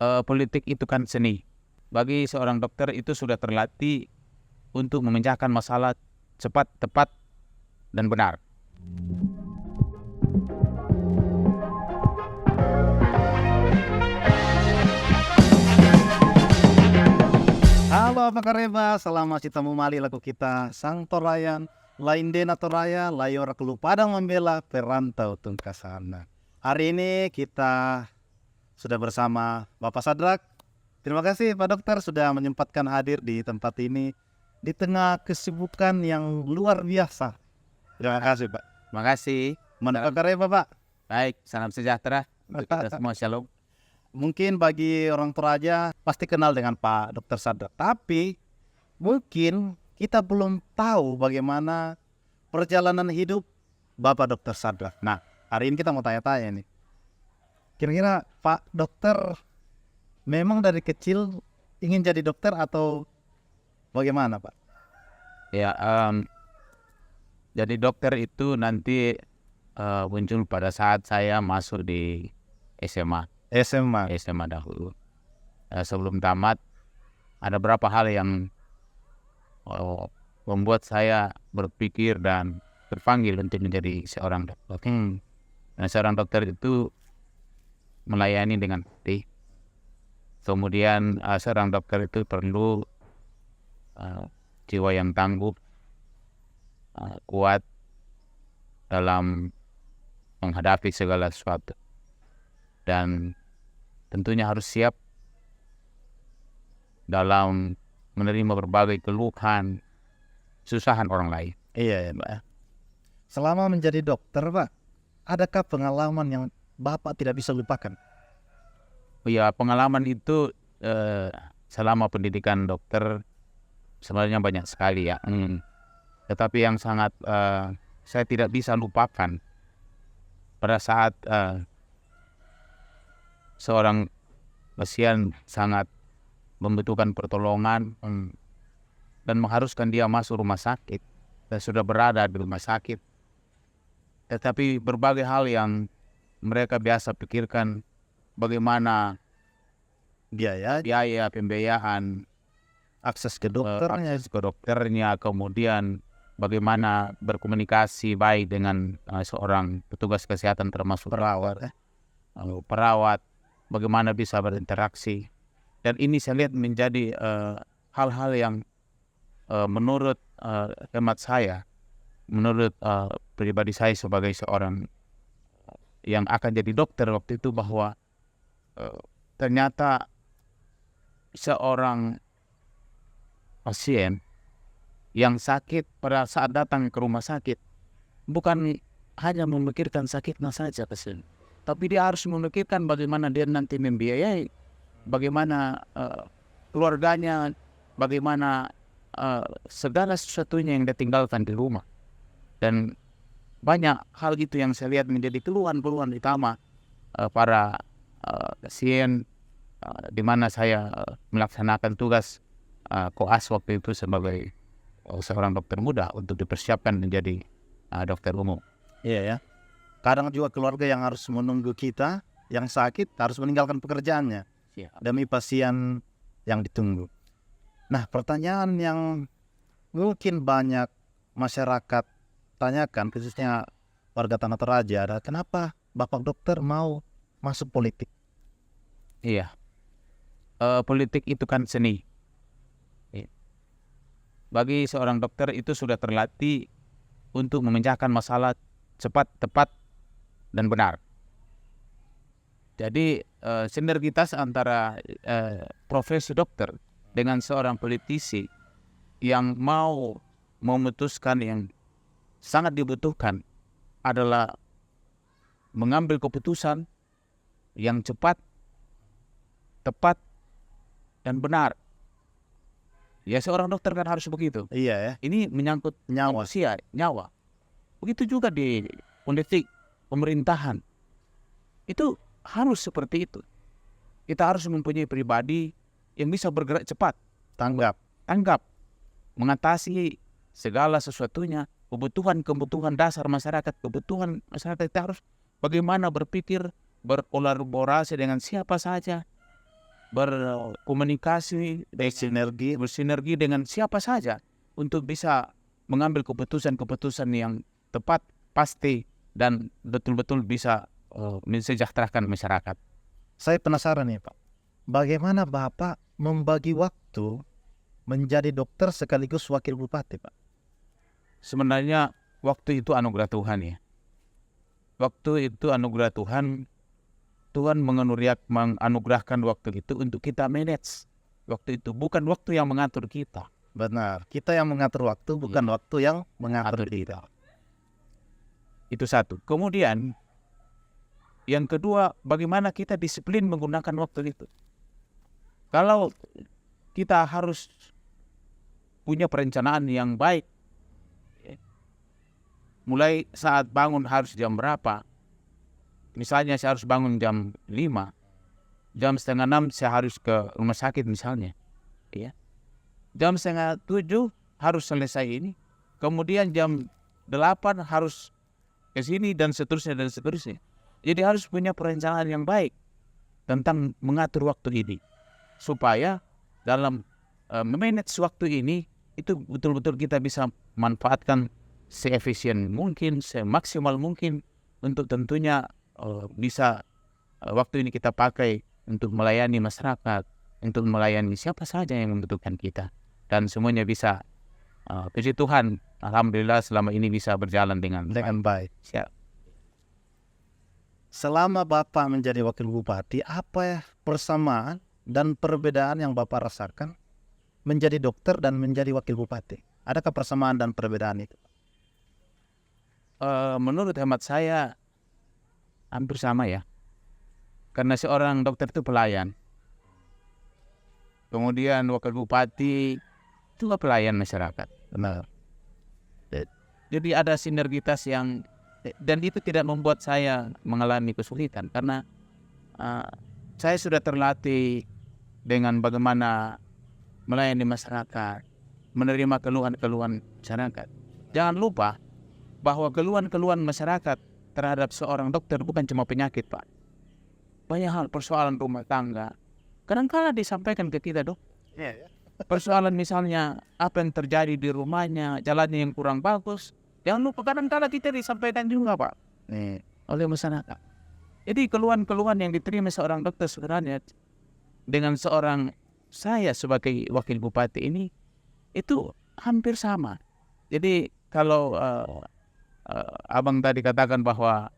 Politik itu kan seni. Bagi seorang dokter itu sudah terlatih untuk memecahkan masalah cepat, tepat, dan benar. Halo, apa kabar? Selamat kita memali lagu kita Sang Torayan, lain dena Toraya, layora kelu padang membela perantau tungkasana. Hari ini kita sudah bersama Bapak Sadrak. Terima kasih Pak Dokter sudah menyempatkan hadir di tempat ini di tengah kesibukan yang luar biasa. Terima kasih Pak. Terima kasih. Mana kabarnya Bapak? Baik, salam sejahtera untuk kita semua. Shalom. Mungkin bagi orang Toraja pasti kenal dengan Pak Dokter Sadrak, tapi mungkin kita belum tahu bagaimana perjalanan hidup Bapak Dokter Sadrak. Nah, hari ini kita mau tanya-tanya nih. Kira-kira Pak Dokter memang dari kecil ingin jadi dokter atau bagaimana Pak? Ya, jadi dokter itu nanti muncul pada saat saya masuk di SMA dahulu. Sebelum tamat, ada beberapa hal yang membuat saya berpikir dan terpanggil untuk menjadi seorang dokter. Dan seorang dokter itu melayani dengan hati. Kemudian seorang dokter itu perlu jiwa yang tangguh, kuat dalam menghadapi segala sesuatu, dan tentunya harus siap dalam menerima berbagai keluhan, susahan orang lain. Iya ya Pak. Selama menjadi dokter Pak, adakah pengalaman yang Bapak tidak bisa lupakan? Ya, pengalaman itu selama pendidikan dokter sebenarnya banyak sekali ya. Tetapi yang sangat saya tidak bisa lupakan pada saat seorang pasien sangat membutuhkan pertolongan dan mengharuskan dia masuk rumah sakit dan sudah berada di rumah sakit. Tetapi berbagai hal yang mereka biasa pikirkan, bagaimana Biaya, pembiayaan, akses ke dokternya. akses ke dokternya, kemudian bagaimana berkomunikasi baik dengan seorang petugas kesehatan termasuk perawat, bagaimana bisa berinteraksi. Dan ini saya lihat menjadi hal-hal yang menurut hemat saya, menurut pribadi saya sebagai seorang yang akan jadi dokter waktu itu, bahwa ternyata seorang pasien yang sakit pada saat datang ke rumah sakit bukan hanya memikirkan sakitnya saja pasien, tapi dia harus memikirkan bagaimana dia nanti membiayai, bagaimana keluarganya, bagaimana segala sesuatunya yang dia tinggalkan di rumah. Dan banyak hal itu yang saya lihat menjadi keluhan-keluhan utama para pasien, di mana saya melaksanakan tugas koas waktu itu sebagai seorang dokter muda untuk dipersiapkan menjadi dokter umum. Iya ya. Kadang juga keluarga yang harus menunggu kita yang sakit harus meninggalkan pekerjaannya demi pasien yang ditunggu. Nah, pertanyaan yang mungkin banyak masyarakat tanyakan, khususnya warga Tanah Toraja, adalah kenapa Bapak Dokter mau masuk politik? Iya, politik itu kan seni. Bagi seorang dokter itu sudah terlatih untuk memecahkan masalah cepat, tepat, dan benar. Jadi sinergitas antara profesi dokter dengan seorang politisi yang mau memutuskan yang sangat dibutuhkan adalah mengambil keputusan yang cepat, tepat, dan benar. Ya, seorang dokter kan harus begitu. Iya ya. Ini menyangkut Nyawa. manusia, nyawa. Begitu juga di politik, pemerintahan. Itu harus seperti itu. Kita harus mempunyai pribadi yang bisa bergerak cepat, Tanggap. mengatasi segala sesuatunya, kebutuhan dasar masyarakat, kebutuhan masyarakat. Kita harus bagaimana berpikir, berkolaborasi dengan siapa saja, berkomunikasi, bersinergi dengan siapa saja untuk bisa mengambil keputusan-keputusan yang tepat, pasti, dan betul-betul bisa mensejahterakan masyarakat. Saya penasaran nih Pak, bagaimana Bapak membagi waktu menjadi dokter sekaligus wakil bupati Pak? Sebenarnya waktu itu anugerah Tuhan ya. Waktu itu anugerah Tuhan. Tuhan menganugerahkan waktu itu untuk kita manage waktu itu, bukan waktu yang mengatur kita. Benar, kita yang mengatur waktu, bukan waktu yang mengatur kita. Itu satu. Kemudian yang kedua, bagaimana kita disiplin menggunakan waktu itu. Kalau kita harus punya perencanaan yang baik, mulai saat bangun harus jam berapa. Misalnya saya harus bangun jam 5, jam setengah 6 saya harus ke rumah sakit misalnya. Ya. Jam setengah 7 harus selesai ini. Kemudian jam 8 harus ke sini dan seterusnya dan seterusnya. Jadi harus punya perencanaan yang baik tentang mengatur waktu ini. Supaya dalam memanage waktu ini itu betul-betul kita bisa manfaatkan seefisien mungkin, semaksimal mungkin untuk tentunya bisa waktu ini kita pakai untuk melayani masyarakat, untuk melayani siapa saja yang membutuhkan kita, dan semuanya bisa puji Tuhan, alhamdulillah selama ini bisa berjalan dengan baik. Siap. Selama Bapak menjadi wakil bupati, apa ya persamaan dan perbedaan yang Bapak rasakan menjadi dokter dan menjadi wakil bupati? Adakah persamaan dan perbedaan itu? Menurut hemat saya hampir sama ya. Karena seorang dokter itu pelayan. Kemudian wakil bupati juga pelayan masyarakat. Benar. Jadi ada sinergitas yang, dan itu tidak membuat saya mengalami kesulitan. Karena saya sudah terlatih dengan bagaimana melayani masyarakat, menerima keluhan-keluhan masyarakat. Jangan lupa bahwa keluhan-keluhan masyarakat terhadap seorang dokter bukan cuma penyakit, Pak. Banyak hal, persoalan rumah tangga kadang-kala disampaikan ke kita, Dok. Persoalan misalnya apa yang terjadi di rumahnya, jalannya yang kurang bagus, jangan lupa kadang-kala kita disampaikan juga, Pak, oleh masyarakat. Jadi keluhan-keluhan yang diterima seorang dokter sebenarnya dengan seorang saya sebagai wakil bupati ini itu hampir sama. Jadi kalau Abang tadi katakan bahwa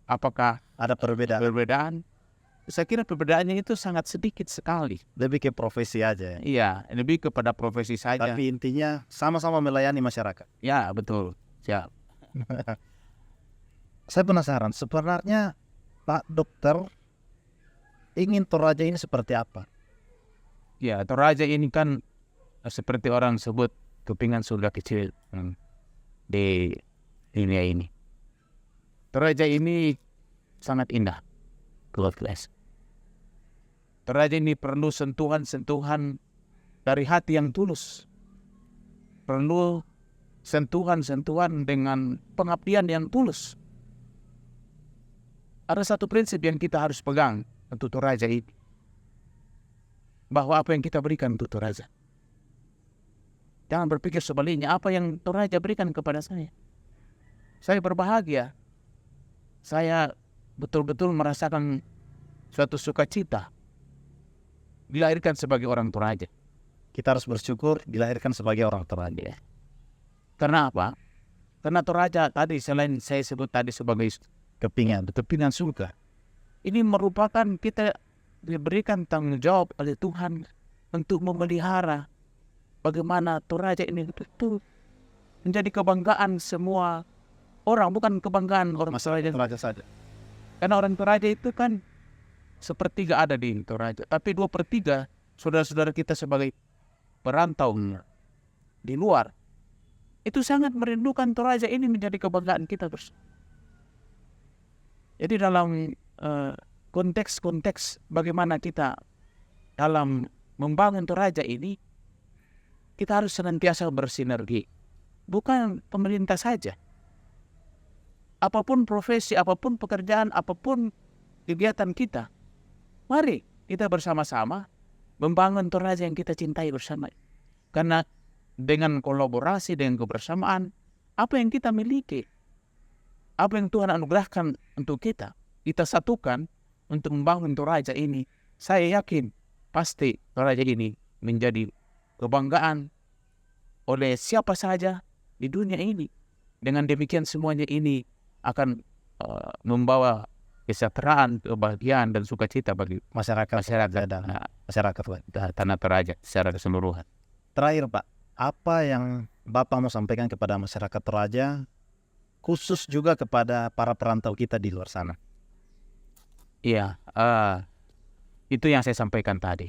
apakah Ada perbedaan? Saya kira perbedaannya itu sangat sedikit sekali. lebih ke profesi aja ya. Iya, lebih kepada profesi saja. Tapi intinya sama-sama melayani masyarakat. Ya, betul. Siap. Saya penasaran, sebenarnya Pak Dokter ingin Toraja ini seperti apa? Ya, Toraja ini kan seperti orang sebut kepingan surga kecil di dunia ini. Toraja ini sangat indah, luar biasa. Toraja ini perlu sentuhan-sentuhan dari hati yang tulus. Perlu sentuhan-sentuhan dengan pengabdian yang tulus. Ada satu prinsip yang kita harus pegang untuk Toraja ini. Bahwa apa yang kita berikan untuk Toraja. Jangan berpikir sebaliknya, apa yang Toraja berikan kepada saya. Saya berbahagia. Saya betul-betul merasakan suatu sukacita dilahirkan sebagai orang Toraja. Kita harus bersyukur dilahirkan sebagai orang Toraja. Karena apa? Karena Toraja tadi selain saya sebut tadi sebagai kepingan surga, ini merupakan kita diberikan tanggung jawab oleh Tuhan untuk memelihara bagaimana Toraja ini betul menjadi kebanggaan semua orang, bukan kebanggaan orang Toraja saja. Karena orang Toraja itu kan sepertiga ada di Toraja, tapi 2/3 saudara-saudara kita sebagai perantau di luar itu sangat merindukan Toraja ini menjadi kebanggaan kita terus. Jadi dalam konteks bagaimana kita dalam membangun Toraja ini, kita harus senantiasa bersinergi, bukan pemerintah saja. Apapun profesi, apapun pekerjaan, apapun kegiatan kita, mari kita bersama-sama membangun Toraja yang kita cintai bersama. Karena dengan kolaborasi, dengan kebersamaan, apa yang kita miliki, apa yang Tuhan anugerahkan untuk kita satukan untuk membangun Toraja ini. Saya yakin pasti Toraja ini menjadi kebanggaan oleh siapa saja di dunia ini. Dengan demikian semuanya ini akan membawa kesejahteraan, kebahagiaan dan sukacita bagi Masyarakat dan masyarakat Pak. tanah Toraja secara keseluruhan. Terakhir Pak, apa yang Bapak mau sampaikan kepada masyarakat Toraja, khusus juga kepada para perantau kita di luar sana? Iya, itu yang saya sampaikan tadi.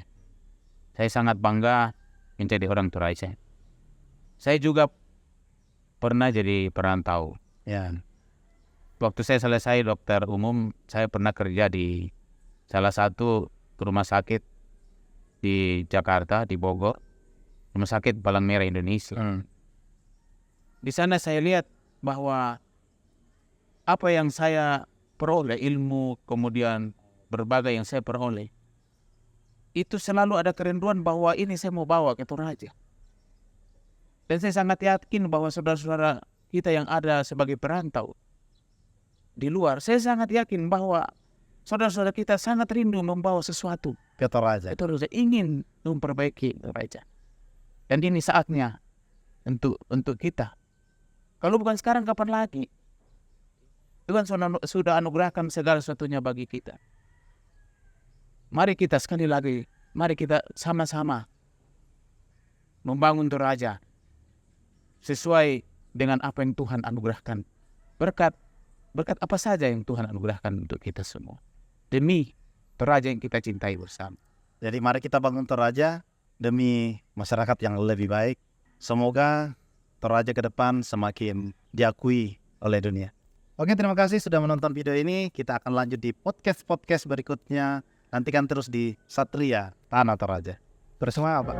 Saya sangat bangga menjadi orang Toraja. Saya juga pernah jadi perantau. Ya, Waktu saya selesai dokter umum, saya pernah kerja di salah satu rumah sakit di Jakarta, di Bogor, Rumah Sakit Palang Merah Indonesia. Di sana saya lihat bahwa apa yang saya peroleh, ilmu, kemudian berbagai yang saya peroleh, itu selalu ada kerinduan bahwa ini saya mau bawa ke Toraja. Dan saya sangat yakin bahwa saudara-saudara kita yang ada sebagai perantau di luar, saya sangat yakin bahwa saudara-saudara kita sangat rindu membawa sesuatu ke Toraja. ke Toraja, ingin memperbaiki Toraja. Dan ini saatnya untuk kita. Kalau bukan sekarang, kapan lagi? Tuhan sudah anugerahkan segala sesuatunya bagi kita. Mari kita sekali lagi, mari kita sama-sama membangun Toraja sesuai dengan apa yang Tuhan anugerahkan. Berkat apa saja yang Tuhan anugerahkan untuk kita semua. Demi Toraja yang kita cintai bersama. Jadi mari kita bangun Toraja demi masyarakat yang lebih baik. Semoga Toraja ke depan semakin diakui oleh dunia. Oke, terima kasih sudah menonton video ini. Kita akan lanjut di podcast berikutnya. Nantikan terus di Satria Tanah Toraja. Bersama apa?